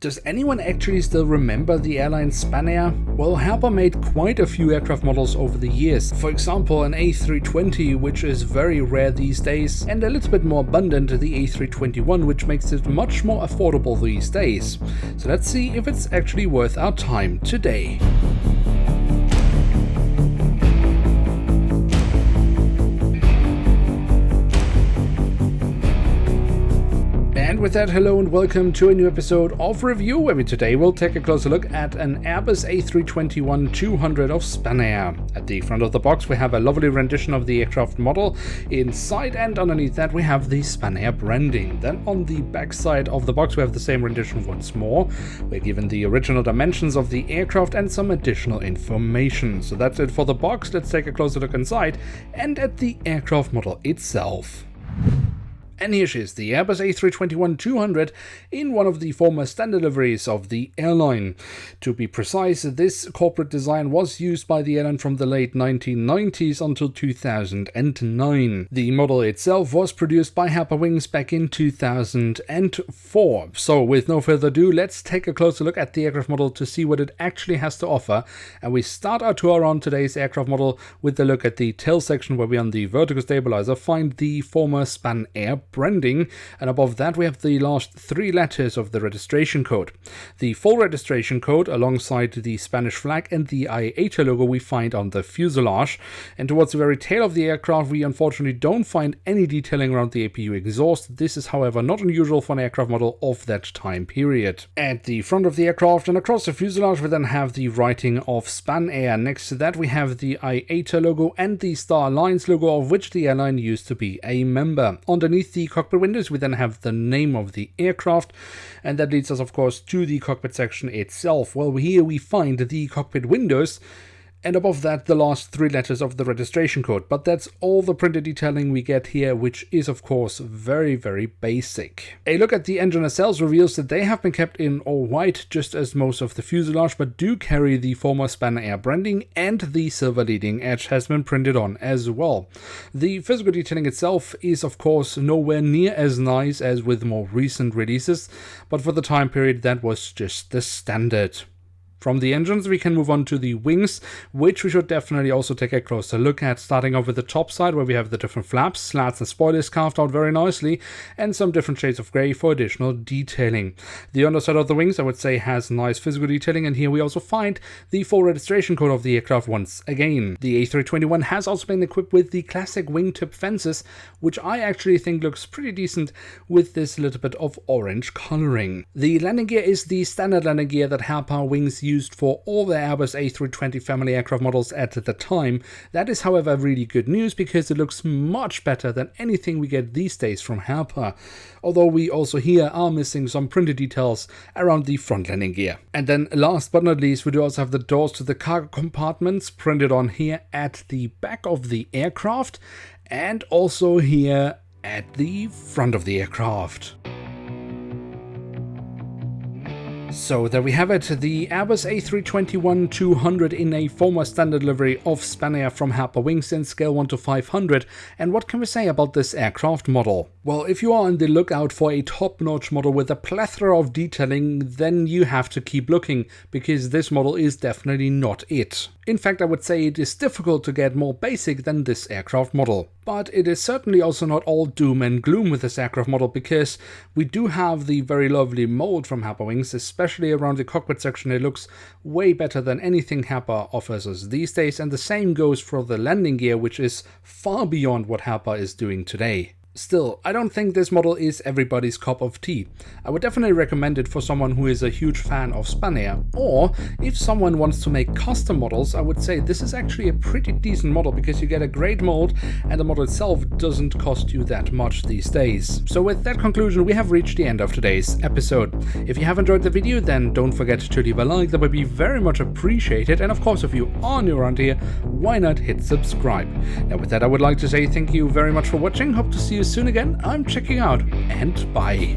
Does anyone actually still remember the airline Spanair? Well, Herpa made quite a few aircraft models over the years. For example, an A320, which is very rare these days, and a little bit more abundant, the A321, which makes it much more affordable these days. So let's see if it's actually worth our time today. And with that, hello and welcome to a new episode of Review, where today we'll take a closer look at an Airbus A321-200 of Spanair. At the front of the box we have a lovely rendition of the aircraft model. Inside and underneath that we have the Spanair branding. Then on the back side of the box we have the same rendition once more. We're given the original dimensions of the aircraft and some additional information. So that's it for the box. Let's take a closer look inside and at the aircraft model itself. And here she is, the Airbus A321-200 in one of the former standard liveries of the airline. To be precise, this corporate design was used by the airline from the late 1990s until 2009. The model itself was produced by Herpa Wings back in 2004. So with no further ado, let's take a closer look at the aircraft model to see what it actually has to offer. And we start our tour around today's aircraft model with a look at the tail section, where we on the vertical stabilizer find the former Spanair branding, and above that we have the last three letters of the registration code. The full registration code alongside the Spanish flag and the IATA logo we find on the fuselage, and towards the very tail of the aircraft we unfortunately don't find any detailing around the APU exhaust. This is however not unusual for an aircraft model of that time period. At the front of the aircraft and across the fuselage we then have the writing of Spanair. Next to that we have the IATA logo and the Star Alliance logo, of which the airline used to be a member. Underneath the cockpit windows we then have the name of the aircraft, and that leads us of course to the cockpit section itself. Well, here we find the cockpit windows, and above that the last three letters of the registration code. But that's all the printed detailing we get here, which is of course very basic. A look at the engine nacelles reveals that they have been kept in all white, just as most of the fuselage, but do carry the former Spanair branding, and the silver leading edge has been printed on as well. The physical detailing itself is of course nowhere near as nice as with more recent releases, but for the time period that was just the standard. From the engines we can move on to the wings, which we should definitely also take a closer look at, starting off with the top side, where we have the different flaps, slats and spoilers carved out very nicely, and some different shades of grey for additional detailing. The underside of the wings I would say has nice physical detailing, and here we also find the full registration code of the aircraft once again. The A321 has also been equipped with the classic wingtip fences, which I actually think looks pretty decent with this little bit of orange colouring. The landing gear is the standard landing gear that Herpa Wings used for all the Airbus A320 family aircraft models at the time. That is however really good news, because it looks much better than anything we get these days from Herpa, although we also here are missing some printed details around the front landing gear. And then last but not least we do also have the doors to the cargo compartments printed on here at the back of the aircraft, and also here at the front of the aircraft. So there we have it, the Airbus A321-200 in a former standard livery of Spanair from Herpa Wings in scale 1 to 500. And what can we say about this aircraft model? Well, if you are on the lookout for a top-notch model with a plethora of detailing, then you have to keep looking, because this model is definitely not it. In fact, I would say it is difficult to get more basic than this aircraft model. But it is certainly also not all doom and gloom with this aircraft model, because we do have the very lovely mold from Herpa Wings, especially around the cockpit section. It looks way better than anything Herpa offers us these days, and the same goes for the landing gear, which is far beyond what Herpa is doing today. Still, I don't think this model is everybody's cup of tea. I would definitely recommend it for someone who is a huge fan of Spanair, or if someone wants to make custom models, I would say this is actually a pretty decent model, because you get a great mold and the model itself doesn't cost you that much these days. So with that conclusion we have reached the end of today's episode. If you have enjoyed the video, then don't forget to leave a like, that would be very much appreciated, and of course if you are new around here, why not hit subscribe. Now with that I would like to say thank you very much for watching, hope to see you soon again. I'm checking out, and bye.